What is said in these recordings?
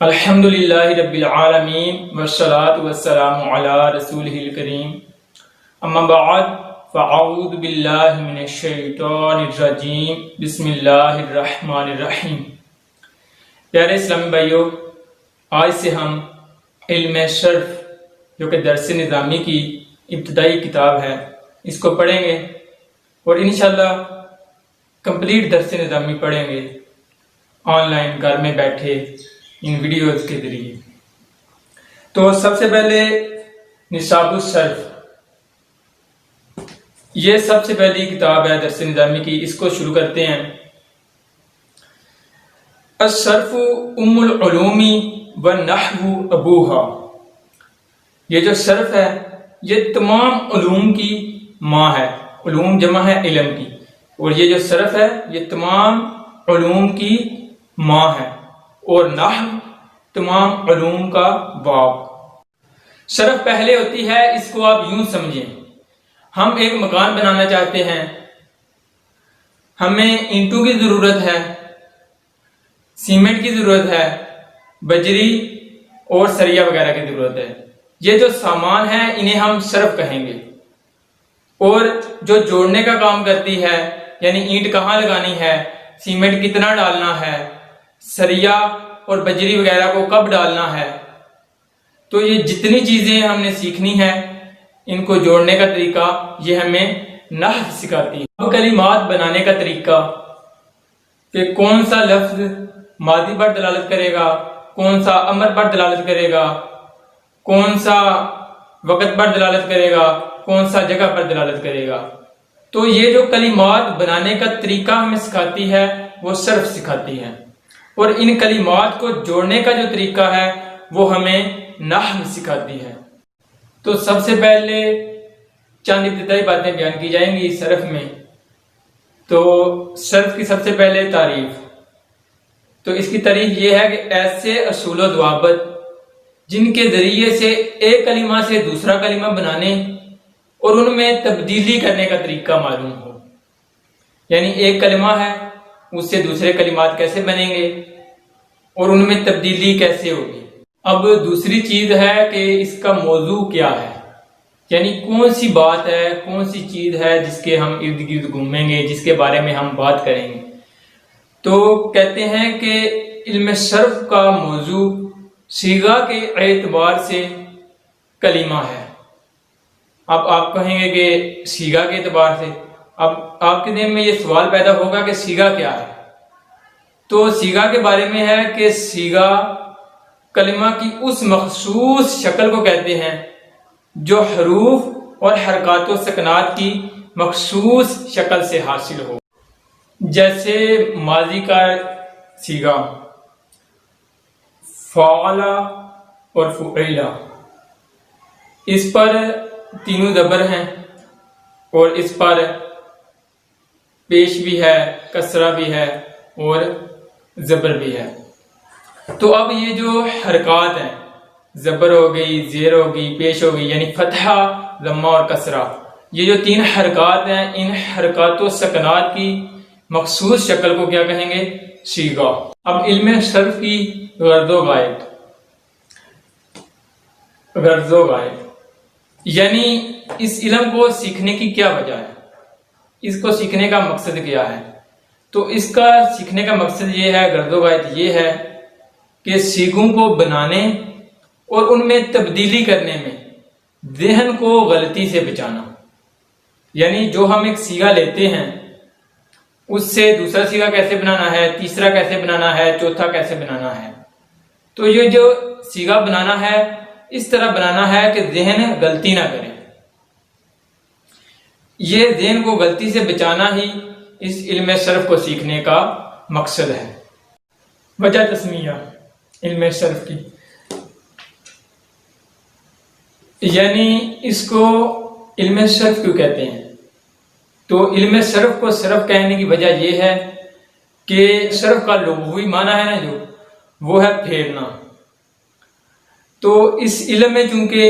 الحمدللہ رب العالمین والصلاة والسلام علی رسولہ الکریم اما بعد فاعوذ باللہ من الشیطان الرجیم بسم اللہ الرحمن الرحیم۔ پیارے اسلامی بھائیو، آج سے ہم علم صرف جو کہ درس نظامی کی ابتدائی کتاب ہے اس کو پڑھیں گے اور انشاءاللہ کمپلیٹ درس نظامی پڑھیں گے آن لائن گھر میں بیٹھے ان ویڈیوز کے ذریعے۔ تو سب سے پہلے نصاب الصرف، یہ سب سے پہلی کتاب ہے درس نظامی کی، اس کو شروع کرتے ہیں۔ الصرف ام العلوم والنحو ابوہا، یہ جو صرف ہے یہ تمام علوم کی ماں ہے، علوم جمع ہے علم کی، اور یہ جو صرف ہے یہ تمام علوم کی ماں ہے، اور نحو تمام علوم کا باپ۔ صرف پہلے ہوتی ہے، اس کو آپ یوں سمجھیں، ہم ایک مکان بنانا چاہتے ہیں، ہمیں اینٹوں کی ضرورت ہے، سیمنٹ کی ضرورت ہے، بجری اور سریا وغیرہ کی ضرورت ہے۔ یہ جو سامان ہے انہیں ہم صرف کہیں گے، اور جو جوڑنے کا کام کرتی ہے، یعنی اینٹ کہاں لگانی ہے، سیمنٹ کتنا ڈالنا ہے، سریا اور بجری وغیرہ کو کب ڈالنا ہے، تو یہ جتنی چیزیں ہم نے سیکھنی ہے ان کو جوڑنے کا طریقہ یہ ہمیں نحو سکھاتی ہے۔ اب کلمات بنانے کا طریقہ کہ کون سا لفظ ماضی پر دلالت کرے گا، کون سا امر پر دلالت کرے گا، کون سا وقت پر دلالت کرے گا، کون سا جگہ پر دلالت کرے گا، تو یہ جو کلمات بنانے کا طریقہ ہمیں سکھاتی ہے وہ صرف سکھاتی ہے، اور ان کلمات کو جوڑنے کا جو طریقہ ہے وہ ہمیں نحو سکھاتی ہے۔ تو سب سے پہلے چند ابتدائی باتیں بیان کی جائیں گی صرف میں۔ تو صرف کی سب سے پہلے تعریف، تو اس کی تعریف یہ ہے کہ ایسے اصول و ضوابط جن کے ذریعے سے ایک کلمہ سے دوسرا کلمہ بنانے اور ان میں تبدیلی کرنے کا طریقہ معلوم ہو، یعنی ایک کلمہ ہے اس سے دوسرے کلمات کیسے بنیں گے اور ان میں تبدیلی کیسے ہوگی۔ اب دوسری چیز ہے کہ اس کا موضوع کیا ہے، یعنی کون سی بات ہے، کون سی چیز ہے جس کے ہم ارد گرد گھومیں گے، جس کے بارے میں ہم بات کریں گے۔ تو کہتے ہیں کہ علم صرف کا موضوع صیغہ کے اعتبار سے کلمہ ہے۔ اب آپ کہیں گے کہ صیغہ کے اعتبار سے، اب آپ کے ذہن میں یہ سوال پیدا ہوگا کہ صیغہ کیا ہے؟ تو صیغہ کے بارے میں ہے کہ صیغہ کلمہ کی اس مخصوص شکل کو کہتے ہیں جو حروف اور حرکات و سکنات کی مخصوص شکل سے حاصل ہو۔ جیسے ماضی کا صیغہ فعل اور فعل، اس پر تینوں زبر ہیں اور اس پر پیش بھی ہے، کسرہ بھی ہے اور زبر بھی ہے۔ تو اب یہ جو حرکات ہیں، زبر ہو گئی، زیر ہو گئی، پیش ہو گئی، یعنی فتحہ، ضمہ اور کسرہ، یہ جو تین حرکات ہیں ان حرکات و سکنات کی مخصوص شکل کو کیا کہیں گے؟ صیغہ۔ اب علم صرف کی غرض و غایت، غرض و غایت یعنی اس علم کو سیکھنے کی کیا وجہ ہے، اس کو سیکھنے کا مقصد کیا ہے؟ تو اس کا سیکھنے کا مقصد یہ ہے، غرض و غایت یہ ہے کہ صیغوں کو بنانے اور ان میں تبدیلی کرنے میں ذہن کو غلطی سے بچانا، یعنی جو ہم ایک صیغہ لیتے ہیں اس سے دوسرا صیغہ کیسے بنانا ہے، تیسرا کیسے بنانا ہے، چوتھا کیسے بنانا ہے، تو یہ جو صیغہ بنانا ہے اس طرح بنانا ہے کہ ذہن غلطی نہ کرے۔ یہ ذہن کو غلطی سے بچانا ہی اس علم صرف کو سیکھنے کا مقصد ہے۔ وجہ تسمیہ علم صرف کی، یعنی اس کو علم صرف کیوں کہتے ہیں؟ تو علم صرف کو صرف کہنے کی وجہ یہ ہے کہ صرف کا لغوی معنی ہے نا جو، وہ ہے پھیرنا۔ تو اس علم میں چونکہ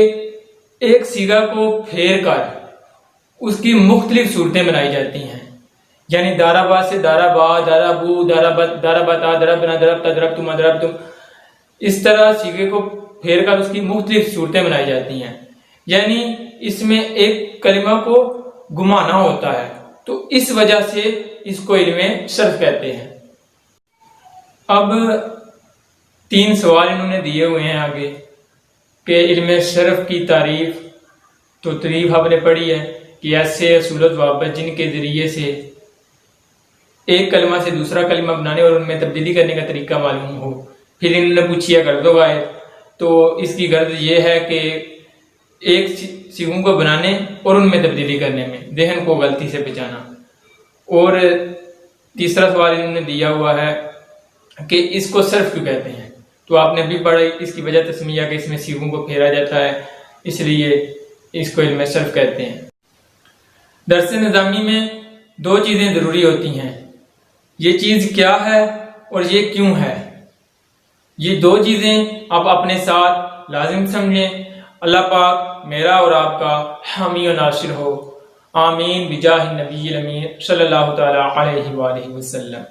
ایک صیغہ کو پھیر کر اس کی مختلف صورتیں بنائی جاتی ہیں، یعنی دارابا سے دارابا، دارابو، دارابتا، داربنا، دربتا، دربتم، دربتم، اس طرح سیغے کو پھیر کر اس کی مختلف صورتیں بنائی جاتی ہیں، یعنی اس میں ایک کلمہ کو گھمانا ہوتا ہے، تو اس وجہ سے اس کو علم صرف کہتے ہیں۔ اب 3 سوال انہوں نے دیے ہوئے ہیں آگے کہ علم صرف کی تعریف تو تعریف آپ نے پڑھی ہے کہ ایسے اصول و ضوابط جن کے ذریعے سے ایک کلمہ سے دوسرا کلمہ بنانے اور ان میں تبدیلی کرنے کا طریقہ معلوم ہو۔ پھر انہوں نے پوچھی ہے غرض و غائب، تو اس کی غرض یہ ہے کہ ایک سیغوں کو بنانے اور ان میں تبدیلی کرنے میں ذہن کو غلطی سے بچانا۔ اور تیسرا سوال انہوں نے دیا ہوا ہے کہ اس کو صرف کیوں کہتے ہیں، تو آپ نے بھی پڑھا اس کی وجہ تسمیہ کہ اس میں سیغوں کو پھیرا جاتا ہے، اس لیے اس کو علم صرف کہتے ہیں۔ درس نظامی میں 2 چیزیں ضروری ہوتی ہیں، یہ چیز کیا ہے اور یہ کیوں ہے۔ یہ 2 چیزیں آپ اپنے ساتھ لازم سمجھیں۔ اللہ پاک میرا اور آپ کا حامی و ناصر ہو، آمین بجاہ النبی الامین صلی اللہ تعالی علیہ وآلہ وسلم۔